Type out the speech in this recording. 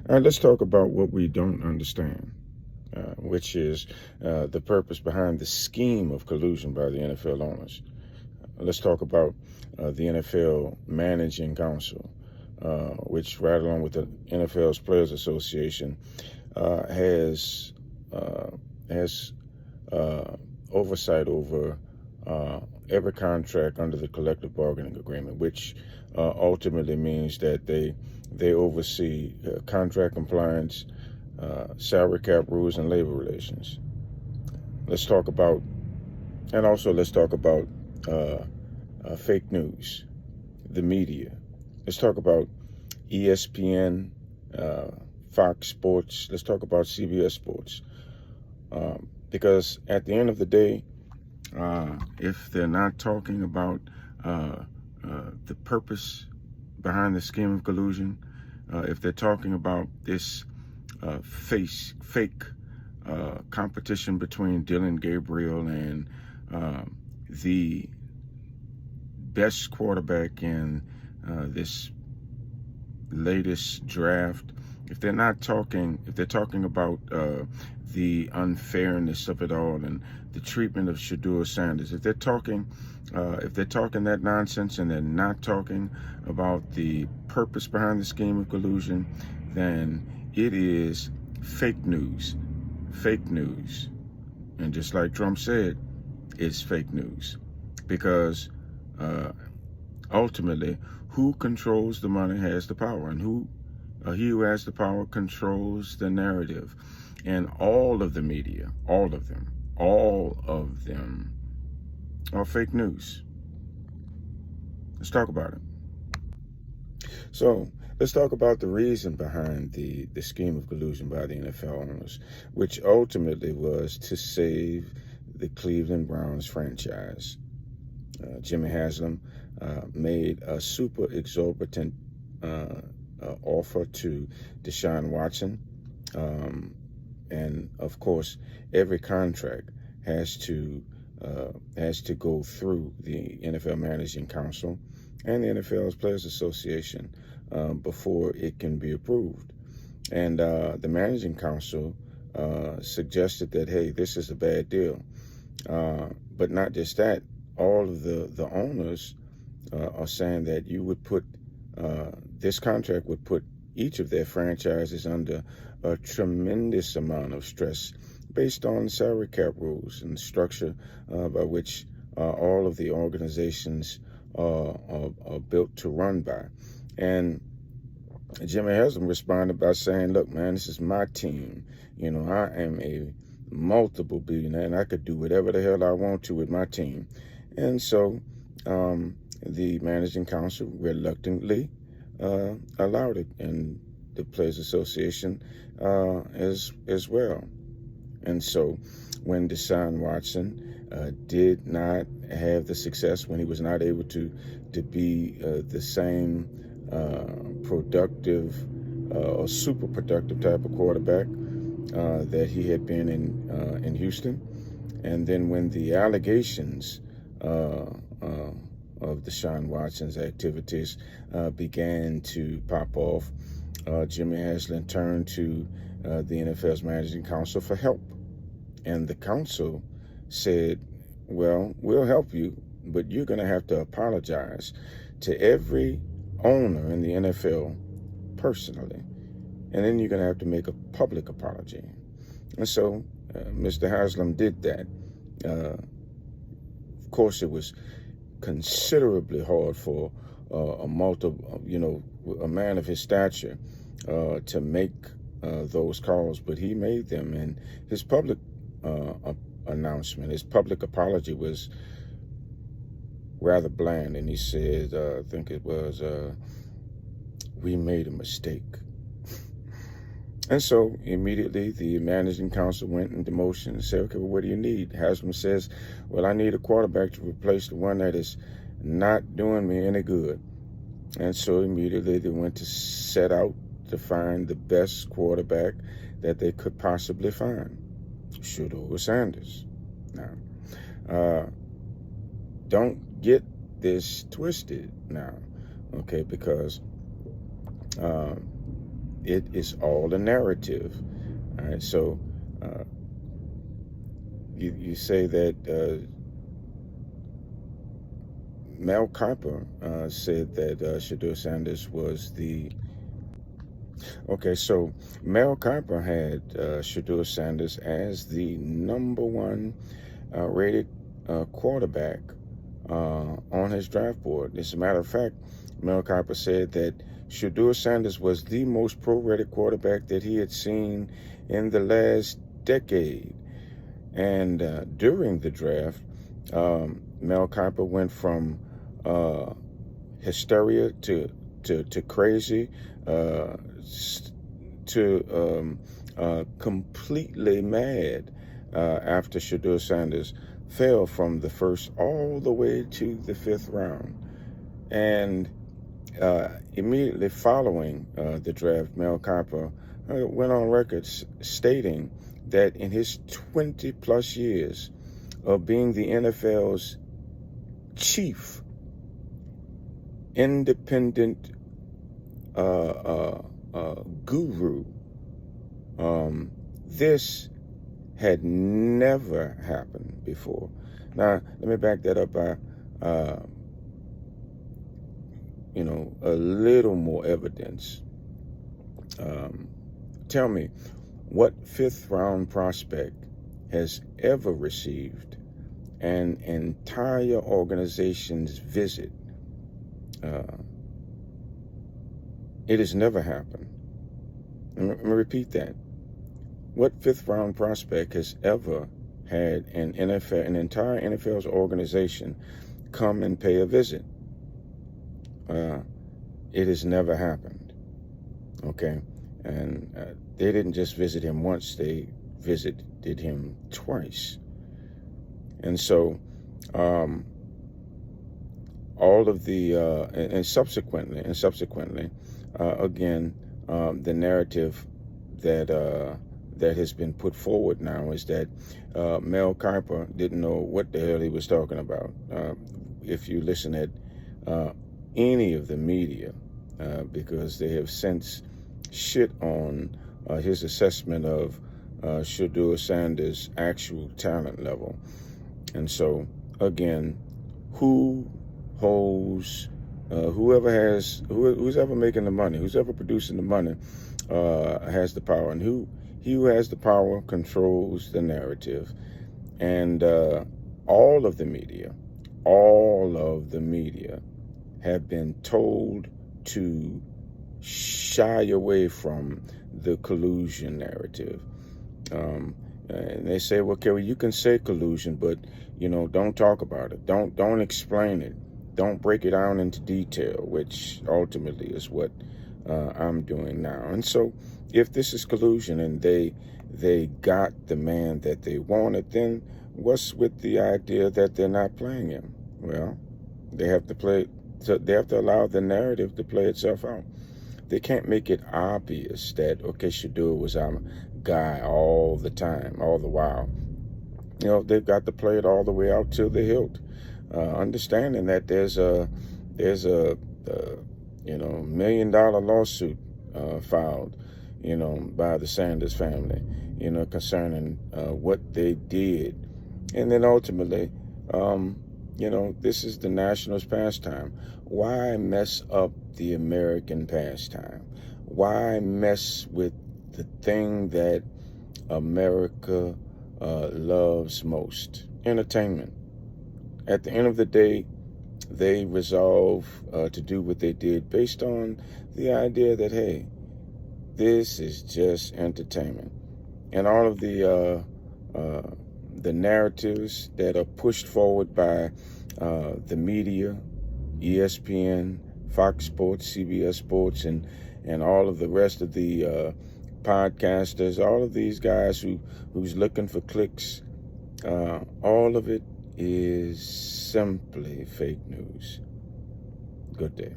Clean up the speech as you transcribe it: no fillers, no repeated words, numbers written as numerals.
All right, let's talk about what we don't understand, which is the purpose behind the scheme of collusion by the NFL owners. Let's talk about the NFL Managing Council, which, right along with the NFL's Players Association, has has oversight over every contract under the collective bargaining agreement, which ultimately means that they oversee contract compliance, salary cap rules, and labor relations. Let's talk about, and also let's talk about fake news, the media. Let's talk about ESPN, Fox Sports. Let's talk about CBS Sports. Because at the end of the day, if they're not talking about the purpose behind the scheme of collusion, if they're talking about this fake competition between Dylan Gabriel and the best quarterback in this latest draft, if they're talking about the unfairness of it all and the treatment of Shedeur Sanders, if they're talking that nonsense and they're not talking about the purpose behind the scheme of collusion, then it is fake news. Fake news. And just like Trump said, it's fake news. Because ultimately, who controls the money has the power, and he who has the power controls the narrative. And all of the media, all of them are fake news. Let's talk about it. So let's talk about the reason behind the scheme of collusion by the NFL owners, which ultimately was to save the Cleveland Browns franchise. Jimmy Haslam made a super exorbitant offer to Deshaun Watson. And of course, every contract has to go through the NFL Managing Council and the NFL's Players Association before it can be approved. And the Managing Council suggested that, hey, this is a bad deal. But not just that, all of the owners are saying that you would put this contract would put each of their franchises under a tremendous amount of stress based on salary cap rules and structure by which all of the organizations are built to run by. And Jimmy Haslam responded by saying, look, man, this is my team. You know, I am a multiple billionaire and I could do whatever the hell I want to with my team. And so the Managing Council reluctantly allowed it, and the Players Association as well. And so when Deshaun Watson did not have the success, when he was not able to be the same productive or super productive type of quarterback that he had been in Houston, and then when the allegations of Deshaun Watson's activities began to pop off, Jimmy Haslam turned to the NFL's Managing Council for help. And the council said, well, we'll help you, but you're going to have to apologize to every owner in the NFL personally. And then you're going to have to make a public apology. And so Mr. Haslam did that. Of course, it was considerably hard for a man of his stature to make those calls, but he made them. And his public announcement, his public apology was rather bland. And he said, I think it was, we made a mistake. And so immediately the Managing Council went into motion and said, okay, well, what do you need? Haslam says, well, I need a quarterback to replace the one that is not doing me any good. And so immediately they went to set out to find the best quarterback that they could possibly find, Shedeur Sanders. Now, don't get this twisted now, okay, because it is all a narrative. All right, so you say that Mel Kiper said that Shadur Sanders was the... Okay, so Mel Kiper had Shadur Sanders as the #1 rated quarterback on his draft board. As a matter of fact, Mel Kiper said that Shadur Sanders was the most pro-rated quarterback that he had seen in the last decade. And during the draft, Mel Kiper went from hysteria to crazy to completely mad after Shadur Sanders fell from the first all the way to the 5th round. And immediately following the draft, Mel Kiper went on record stating that in his 20-plus years of being the NFL's chief independent guru, this had never happened before. Now, let me back that up by, a little more evidence. Tell me, what 5th round prospect has ever received an entire organization's visit? It has never happened. Let me repeat that. What 5th round prospect has ever had an entire NFL's organization come and pay a visit? It has never happened. Okay, and they didn't just visit him once; they visited him twice. And so, all of the and subsequently, again, the narrative that has been put forward now is that Mel Kiper didn't know what the hell he was talking about. If you listen at any of the media, because they have since shit on his assessment of Shadur Sanders' actual talent level. And so, again, who's ever making the money, who's ever producing the money, has the power, and he who has the power controls the narrative. And all of the media have been told to shy away from the collusion narrative. And they say, well, Kerry, you can say collusion, but don't talk about it. Don't explain it. Don't break it down into detail, which ultimately is what I'm doing now. And so, if this is collusion and they got the man that they wanted, then what's with the idea that they're not playing him? Well, they have to allow the narrative to play itself out. They can't make it obvious that, okay, Shadur was our guy all the time, all the while. They've got to play it all the way out till the hilt, understanding that there's a $1 million lawsuit filed, by the Sanders family, concerning what they did. And then ultimately, this is the national's pastime. Why mess up the American pastime? Why mess with the thing that America loves most? Entertainment. At the end of the day, they resolve to do what they did based on the idea that, hey, this is just entertainment. And all of the narratives that are pushed forward by the media, ESPN, Fox Sports, CBS Sports, and all of the rest of the podcasters, all of these guys who's looking for clicks, all of it is simply fake news. Good day.